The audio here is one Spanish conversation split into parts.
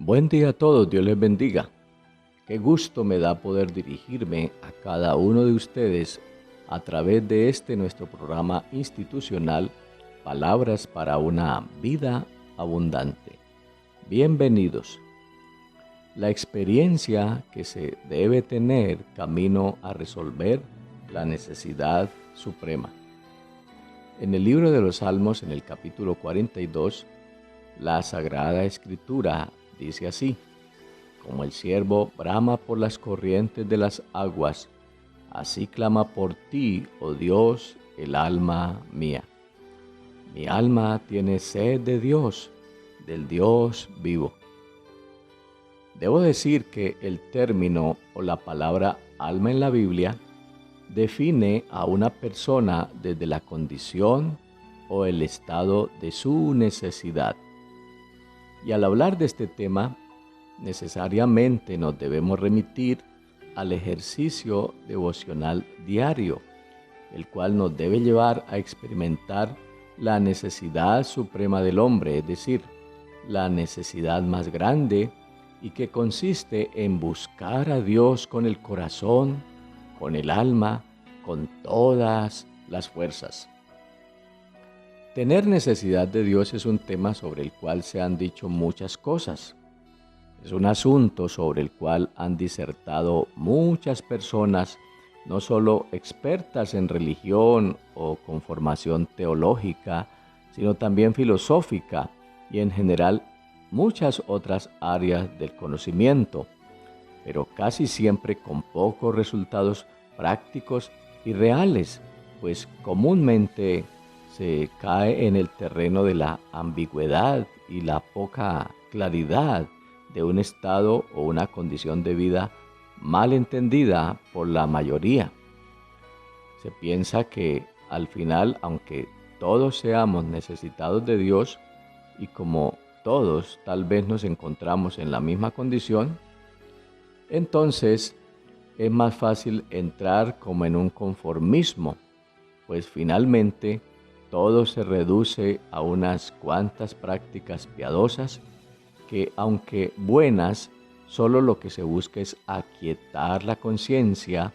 Buen día a todos, Dios les bendiga. Qué gusto me da poder dirigirme a cada uno de ustedes a través de este nuestro programa institucional, Palabras para una vida abundante. Bienvenidos. La experiencia que se debe tener camino a resolver la necesidad suprema. En el libro de los Salmos, en el capítulo 42, la Sagrada Escritura dice así: como el ciervo brama por las corrientes de las aguas, así clama por ti, oh Dios, el alma mía. Mi alma tiene sed de Dios, del Dios vivo. Debo decir que el término o la palabra alma en la Biblia define a una persona desde la condición o el estado de su necesidad. Y al hablar de este tema, necesariamente nos debemos remitir al ejercicio devocional diario, el cual nos debe llevar a experimentar la necesidad suprema del hombre, es decir, la necesidad más grande, y que consiste en buscar a Dios con el corazón, con el alma, con todas las fuerzas. Tener necesidad de Dios es un tema sobre el cual se han dicho muchas cosas. Es un asunto sobre el cual han disertado muchas personas, no solo expertas en religión o con formación teológica, sino también filosófica y en general muchas otras áreas del conocimiento, pero casi siempre con pocos resultados prácticos y reales, pues comúnmente se cae en el terreno de la ambigüedad y la poca claridad de un estado o una condición de vida mal entendida por la mayoría. Se piensa que al final, aunque todos seamos necesitados de Dios y como todos tal vez nos encontramos en la misma condición, entonces es más fácil entrar como en un conformismo, pues finalmente todo se reduce a unas cuantas prácticas piadosas que, aunque buenas, solo lo que se busca es aquietar la conciencia,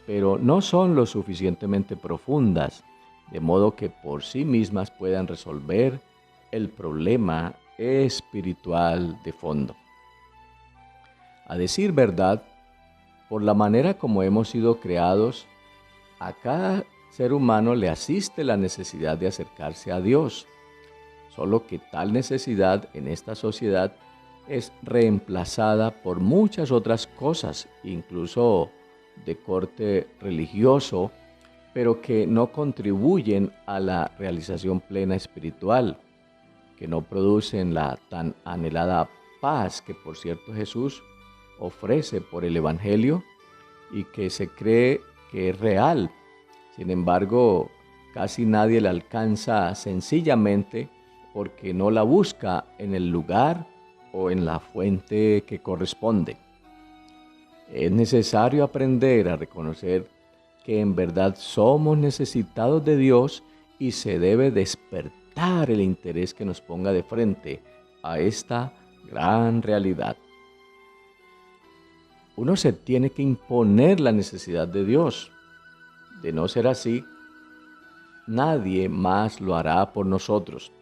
pero no son lo suficientemente profundas, de modo que por sí mismas puedan resolver el problema espiritual de fondo. A decir verdad, por la manera como hemos sido creados, a cada ser humano le asiste la necesidad de acercarse a Dios, solo que tal necesidad en esta sociedad es reemplazada por muchas otras cosas, incluso de corte religioso, pero que no contribuyen a la realización plena espiritual, que no producen la tan anhelada paz que, por cierto, Jesús ofrece por el Evangelio y que se cree que es real. Sin embargo, casi nadie la alcanza sencillamente porque no la busca en el lugar o en la fuente que corresponde. Es necesario aprender a reconocer que en verdad somos necesitados de Dios y se debe despertar el interés que nos ponga de frente a esta gran realidad. Uno se tiene que imponer la necesidad de Dios. De no ser así, nadie más lo hará por nosotros.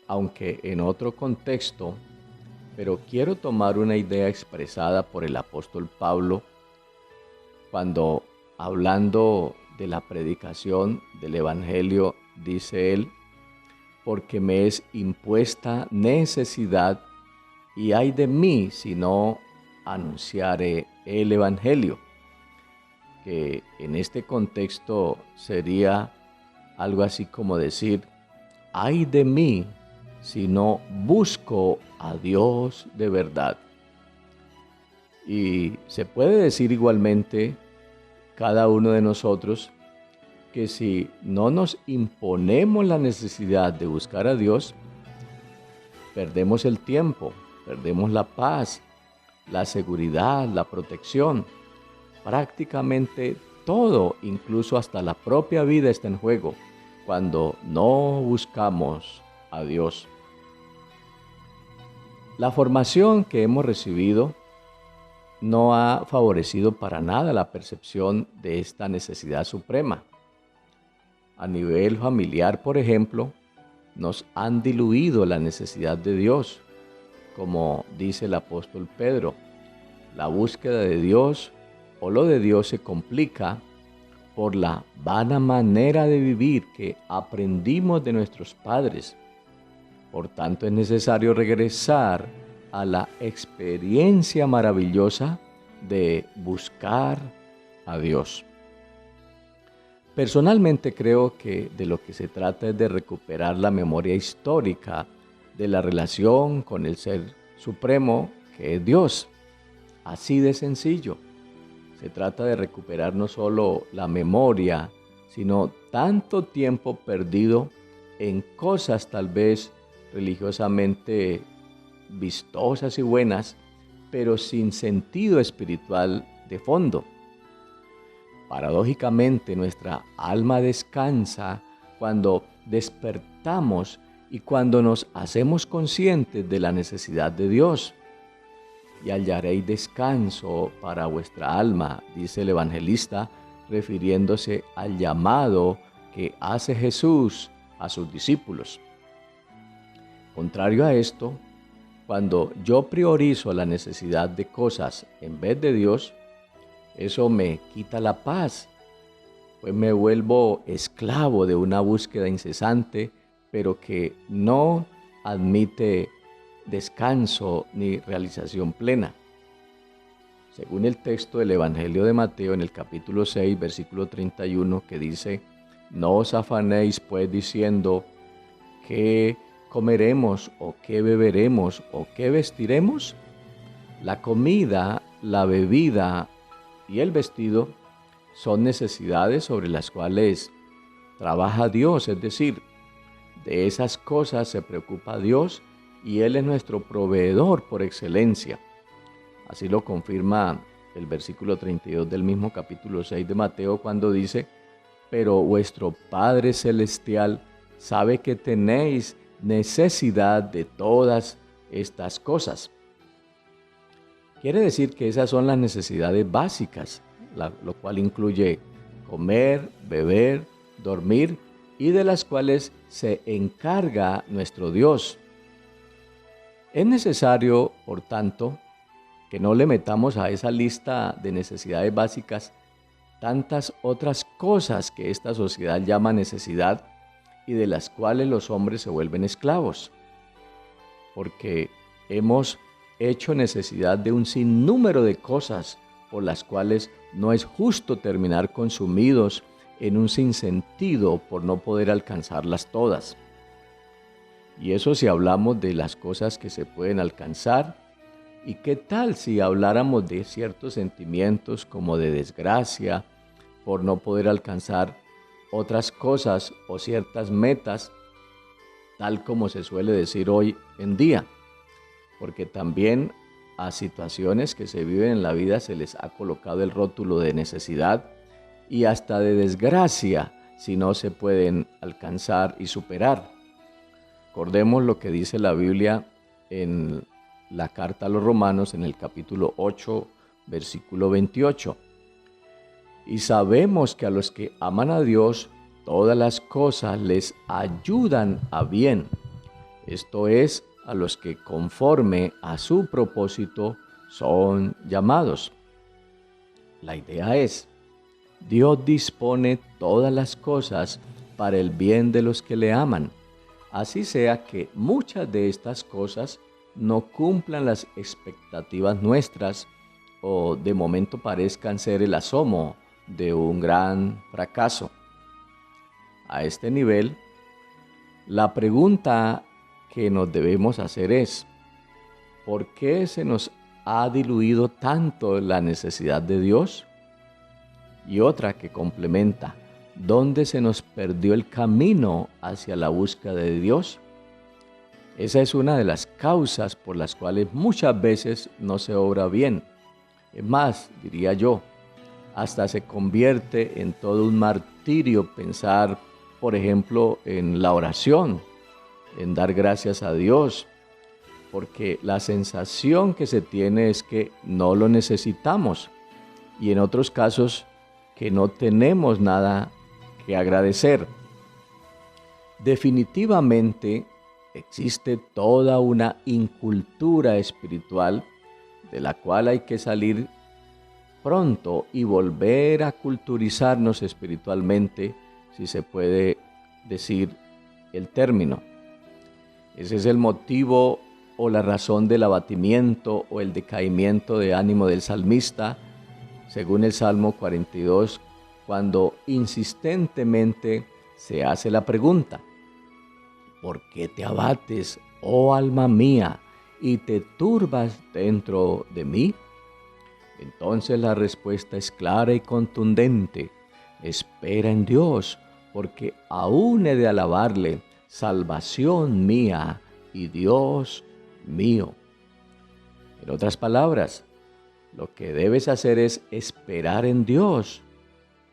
Aunque en otro contexto, pero quiero tomar una idea expresada por el apóstol Pablo cuando, hablando de la predicación del Evangelio, dice él: porque me es impuesta necesidad y ay de mí si no anunciare el Evangelio, que en este contexto sería algo así como decir: ay de mí si no busco a Dios de verdad. Y se puede decir igualmente cada uno de nosotros que si no nos imponemos la necesidad de buscar a Dios, perdemos el tiempo, perdemos la paz, la seguridad, la protección. Prácticamente todo, incluso hasta la propia vida, está en juego cuando no buscamos a Dios. La formación que hemos recibido no ha favorecido para nada la percepción de esta necesidad suprema. A nivel familiar, por ejemplo, nos han diluido la necesidad de Dios, como dice el apóstol Pedro. La búsqueda de Dios o lo de Dios se complica por la vana manera de vivir que aprendimos de nuestros padres. Por tanto, es necesario regresar a la experiencia maravillosa de buscar a Dios. Personalmente creo que de lo que se trata es de recuperar la memoria histórica de la relación con el Ser Supremo que es Dios. Así de sencillo. Se trata de recuperar no solo la memoria, sino tanto tiempo perdido en cosas tal vez religiosamente vistosas y buenas, pero sin sentido espiritual de fondo. Paradójicamente, nuestra alma descansa cuando despertamos y cuando nos hacemos conscientes de la necesidad de Dios. Y hallaréis descanso para vuestra alma, dice el evangelista, refiriéndose al llamado que hace Jesús a sus discípulos. Contrario a esto, cuando yo priorizo la necesidad de cosas en vez de Dios, eso me quita la paz, pues me vuelvo esclavo de una búsqueda incesante, pero que no admite descanso ni realización plena. Según el texto del Evangelio de Mateo en el capítulo 6, versículo 31, que dice: no os afanéis pues diciendo qué comeremos o qué beberemos o qué vestiremos. La comida, la bebida y el vestido son necesidades sobre las cuales trabaja Dios, es decir, de esas cosas se preocupa Dios y Él es nuestro proveedor por excelencia. Así lo confirma el versículo 32 del mismo capítulo 6 de Mateo cuando dice: pero vuestro Padre Celestial sabe que tenéis necesidad de todas estas cosas. Quiere decir que esas son las necesidades básicas, lo cual incluye comer, beber, dormir y de las cuales se encarga nuestro Dios. Es necesario, por tanto, que no le metamos a esa lista de necesidades básicas tantas otras cosas que esta sociedad llama necesidad y de las cuales los hombres se vuelven esclavos, porque hemos hecho necesidad de un sinnúmero de cosas por las cuales no es justo terminar consumidos en un sinsentido por no poder alcanzarlas todas. Y eso si hablamos de las cosas que se pueden alcanzar. ¿Y qué tal si habláramos de ciertos sentimientos como de desgracia por no poder alcanzar otras cosas o ciertas metas, tal como se suele decir hoy en día? Porque también a situaciones que se viven en la vida se les ha colocado el rótulo de necesidad y hasta de desgracia si no se pueden alcanzar y superar. Recordemos lo que dice la Biblia en la carta a los Romanos en el capítulo 8, versículo 28. Y sabemos que a los que aman a Dios, todas las cosas les ayudan a bien. Esto es, a los que conforme a su propósito son llamados. La idea es: Dios dispone todas las cosas para el bien de los que le aman. Así sea que muchas de estas cosas no cumplan las expectativas nuestras o de momento parezcan ser el asomo de un gran fracaso. A este nivel, la pregunta que nos debemos hacer es: ¿por qué se nos ha diluido tanto la necesidad de Dios? Y otra que complementa: ¿dónde se nos perdió el camino hacia la búsqueda de Dios? Esa es una de las causas por las cuales muchas veces no se obra bien. Es más, diría yo, hasta se convierte en todo un martirio pensar, por ejemplo, en la oración, en dar gracias a Dios, porque la sensación que se tiene es que no lo necesitamos y en otros casos que no tenemos nada que agradecer. Definitivamente existe toda una incultura espiritual de la cual hay que salir pronto y volver a culturizarnos espiritualmente, si se puede decir el término. Ese es el motivo o la razón del abatimiento o el decaimiento de ánimo del salmista, según el Salmo 42, cuando insistentemente se hace la pregunta: ¿por qué te abates, oh alma mía, y te turbas dentro de mí? Entonces la respuesta es clara y contundente: espera en Dios, porque aún he de alabarle, salvación mía y Dios mío. En otras palabras, lo que debes hacer es esperar en Dios,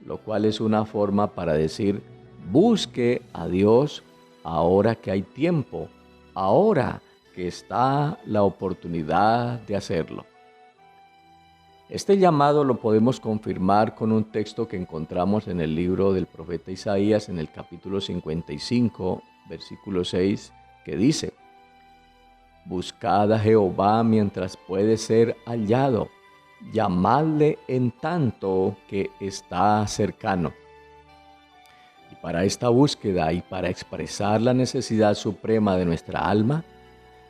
lo cual es una forma para decir: busque a Dios ahora que hay tiempo, ahora que está la oportunidad de hacerlo. Este llamado lo podemos confirmar con un texto que encontramos en el libro del profeta Isaías, en el capítulo 55, versículo 6, que dice: buscad a Jehová mientras puede ser hallado, llamadle en tanto que está cercano. Y para esta búsqueda y para expresar la necesidad suprema de nuestra alma,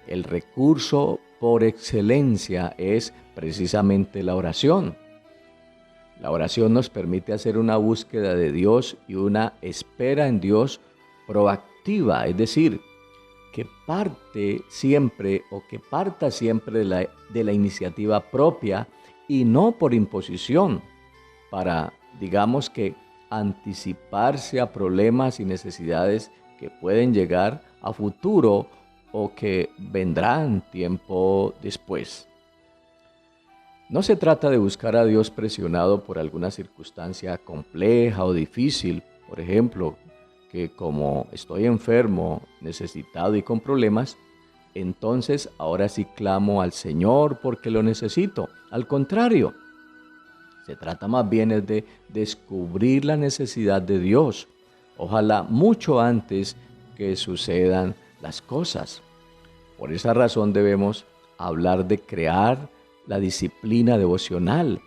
el recurso por excelencia es precisamente la oración. La oración nos permite hacer una búsqueda de Dios y una espera en Dios proactiva, es decir, que parta siempre de la iniciativa propia y no por imposición, para, digamos que, anticiparse a problemas y necesidades que pueden llegar a futuro o que vendrán tiempo después. No se trata de buscar a Dios presionado por alguna circunstancia compleja o difícil, por ejemplo, que como estoy enfermo, necesitado y con problemas, entonces ahora sí clamo al Señor porque lo necesito. Al contrario, se trata más bien de descubrir la necesidad de Dios, ojalá mucho antes que sucedan las cosas. Por esa razón debemos hablar de crear la disciplina devocional,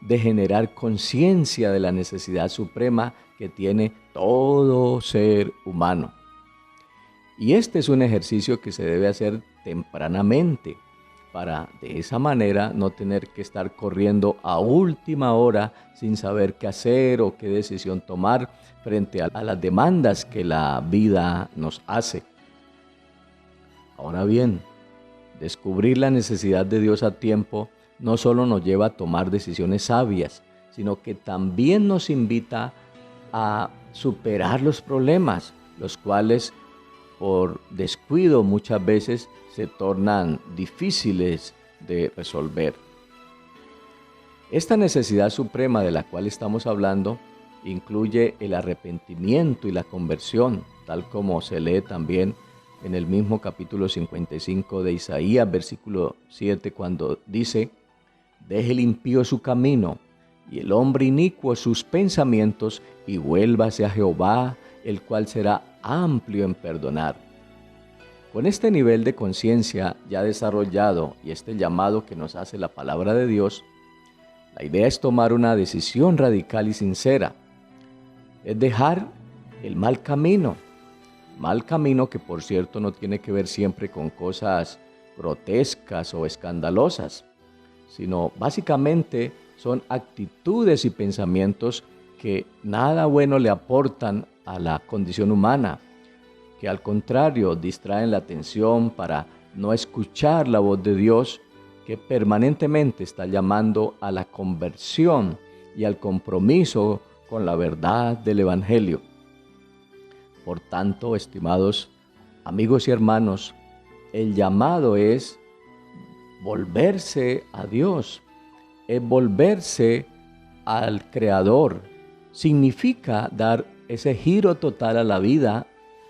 de generar conciencia de la necesidad suprema que tiene todo ser humano. Y este es un ejercicio que se debe hacer tempranamente, para de esa manera no tener que estar corriendo a última hora sin saber qué hacer o qué decisión tomar frente a las demandas que la vida nos hace. Ahora bien, descubrir la necesidad de Dios a tiempo no solo nos lleva a tomar decisiones sabias, sino que también nos invita a superar los problemas, los cuales por descuido muchas veces se tornan difíciles de resolver. Esta necesidad suprema de la cual estamos hablando incluye el arrepentimiento y la conversión, tal como se lee también en el mismo capítulo 55 de Isaías, versículo 7, cuando dice: deje el impío su camino y el hombre inicuo sus pensamientos, y vuélvase a Jehová, el cual será amplio en perdonar. Con este nivel de conciencia ya desarrollado y este llamado que nos hace la palabra de Dios, la idea es tomar una decisión radical y sincera. Es dejar el mal camino que por cierto no tiene que ver siempre con cosas grotescas o escandalosas, sino básicamente son actitudes y pensamientos que nada bueno le aportan a la condición humana, que al contrario distraen la atención para no escuchar la voz de Dios, que permanentemente está llamando a la conversión y al compromiso con la verdad del Evangelio. Por tanto, estimados amigos y hermanos, el llamado es volverse a Dios, es volverse al Creador. Significa dar ese giro total a la vida,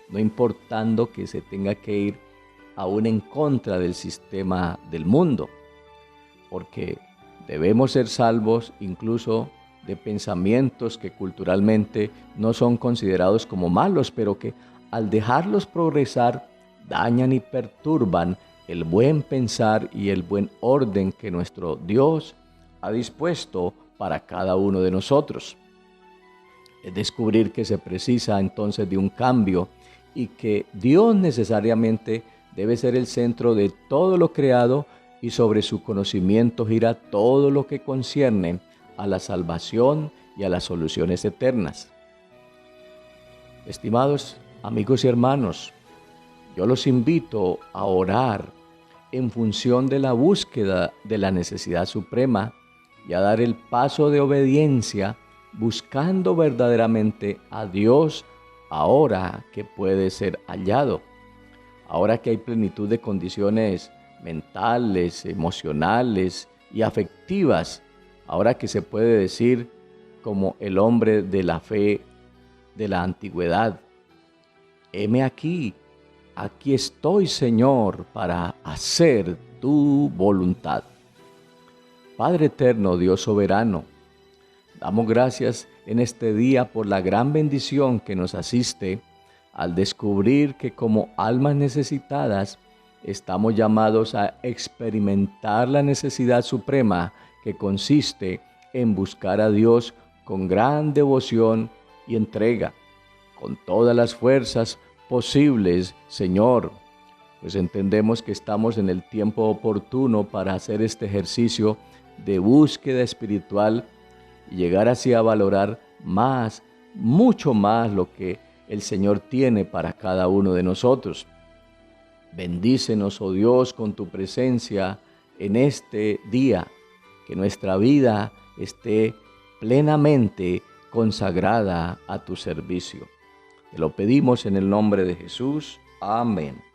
no importando que se tenga que ir aún en contra del sistema del mundo, porque debemos ser salvos incluso de pensamientos que culturalmente no son considerados como malos, pero que al dejarlos progresar dañan y perturban el buen pensar y el buen orden que nuestro Dios ha dispuesto para cada uno de nosotros. Es descubrir que se precisa entonces de un cambio y que Dios necesariamente debe ser el centro de todo lo creado y sobre su conocimiento gira todo lo que concierne a la salvación y a las soluciones eternas. Estimados amigos y hermanos, yo los invito a orar en función de la búsqueda de la necesidad suprema y a dar el paso de obediencia buscando verdaderamente a Dios ahora que puede ser hallado, ahora que hay plenitud de condiciones mentales, emocionales y afectivas, ahora que se puede decir como el hombre de la fe de la antigüedad: heme aquí, aquí estoy, Señor, para hacer tu voluntad. Padre eterno, Dios soberano, damos gracias en este día por la gran bendición que nos asiste al descubrir que como almas necesitadas estamos llamados a experimentar la necesidad suprema que consiste en buscar a Dios con gran devoción y entrega, con todas las fuerzas posibles, Señor, pues entendemos que estamos en el tiempo oportuno para hacer este ejercicio de búsqueda espiritual y llegar así a valorar más, mucho más lo que el Señor tiene para cada uno de nosotros. Bendícenos, oh Dios, con tu presencia en este día, que nuestra vida esté plenamente consagrada a tu servicio. Te lo pedimos en el nombre de Jesús. Amén.